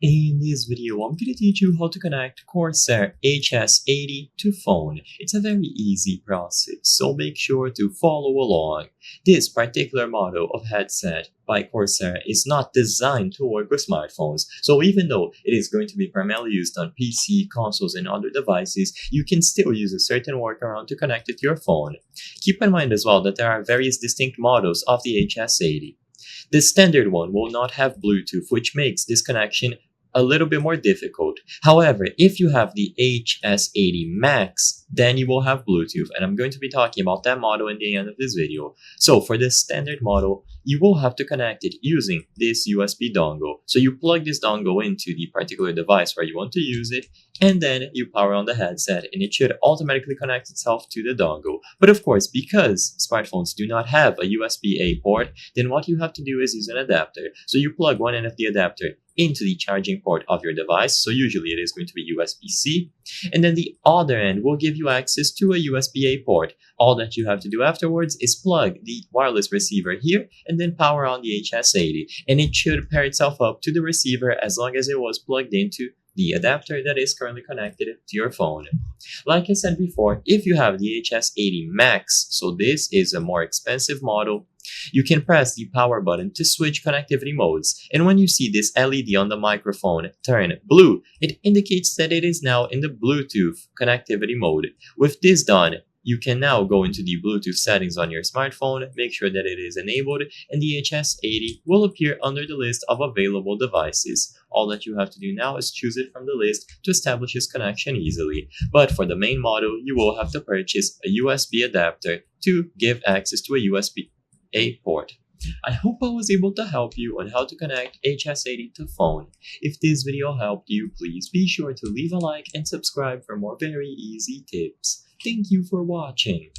In this video, I'm going to teach you how to connect Corsair HS80 to phone. It's a very easy process, so make sure to follow along. This particular model of headset by Corsair is not designed to work with smartphones, so even though it is going to be primarily used on PC, consoles, and other devices, you can still use a certain workaround to connect it to your phone. Keep in mind as well that there are various distinct models of the HS80. The standard one will not have Bluetooth, which makes this connection a little bit more difficult. However, if you have the HS80 Max, then you will have Bluetooth, and I'm going to be talking about that model in the end of this video. So for the standard model, you will have to connect it using this USB dongle. So you plug this dongle into the particular device where you want to use it, and then you power on the headset, and it should automatically connect itself to the dongle. But of course, because smartphones do not have a USB-A port, then what you have to do is use an adapter. So you plug one end of the adapter into the charging port of your device, so usually it is going to be USB-C, and then the other end will give you access to a USB-A port. All that you have to do afterwards is plug the wireless receiver here and then power on the HS80, and it should pair itself up to the receiver as long as it was plugged into the adapter that is currently connected to your phone. Like I said before, if you have the HS80 Max, so this is a more expensive model, you can press the power button to switch connectivity modes, and when you see this LED on the microphone turn blue, it indicates that it is now in the Bluetooth connectivity mode. With this done, you can now go into the Bluetooth settings on your smartphone, make sure that it is enabled, and the HS80 will appear under the list of available devices. All that you have to do now is choose it from the list to establish its connection easily. But for the main model, you will have to purchase a USB adapter to give access to a USB-A port. I hope I was able to help you on how to connect HS80 to phone. If this video helped you, please be sure to leave a like and subscribe for more very easy tips. Thank you for watching.